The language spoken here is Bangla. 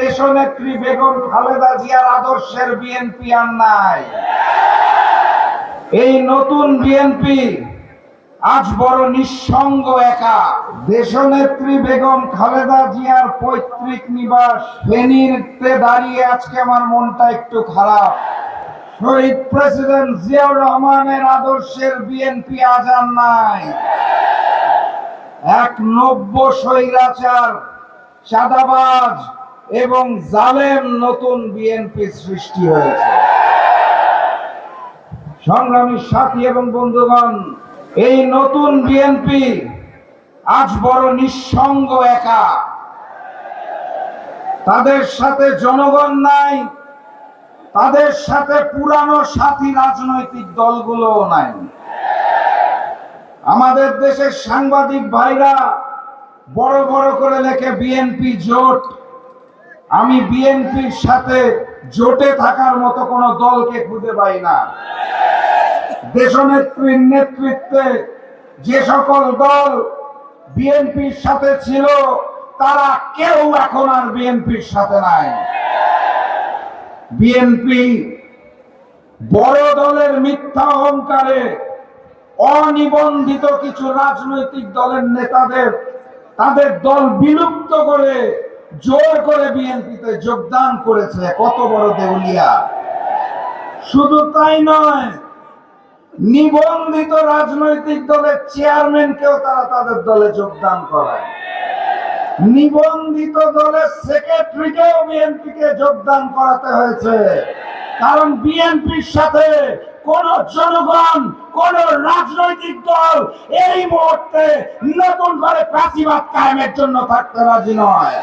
দেশনেত্রী বেগম খালেদা জিয়ার আদর্শের বিএনপি আর নাই। এই নতুন বিএনপি আজ বড় নিঃসঙ্গ একা। দেশনেত্রী বেগম খালেদা জিয়ার পৈতৃক নিবাস ফেনীতে দাঁড়িয়ে আজকে আমার মনটা একটু খারাপ। শহীদ প্রেসিডেন্ট জিয়াউর রহমানের আদর্শের বিএনপি আজ আর নাই। এক নব্য স্বৈরাচার, চাঁদাবাজ এবং জালেম নতুন বিএনপি সৃষ্টি হয়েছে। সংগ্রামী সাথী এবং বন্ধুগণ, এই নতুন বিএনপি আজ বড় নিঃসঙ্গ একা। তাদের সাথে জনগণ নাই, তাদের সাথে পুরানো সাথী রাজনৈতিক দলগুলোও নাই। আমাদের দেশের সাংবাদিক ভাইরা বড় বড় করে লেখে বিএনপি জোট। আমি বিএনপির সাথে জোটে থাকার মতো কোন দলকে খুঁজে পাই না। দেশনেত্রীর নেতৃত্বে যে সকল দল বিএনপির সাথে ছিল তারা কেউ এখন আর বিএনপির সাথে নাই। বিএনপি বড় দলের মিথ্যা অহংকারে অনিবন্ধিত কিছু রাজনৈতিক দলের নেতাদের তাদের দল বিলুপ্ত করে জোর করে বিএনপিতে যোগদান করেছে। কত বড় দেউলিয়া! শুধু তাই নয়, নিবন্ধিত রাজনৈতিক দলের চেয়ারম্যানকেও তারা তাদের দলে যোগদান করায়। নিবন্ধিত দলের সেক্রেটারিকেও বিএনপিকে যোগদান করাতে হয়েছে। কারণ বিএনপির সাথে কোন জনগণ, কোন রাজনৈতিক দল এই মুহূর্তে নতুন করে প্রাচীবাদ কায়েমের জন্য থাকতে রাজি নয়।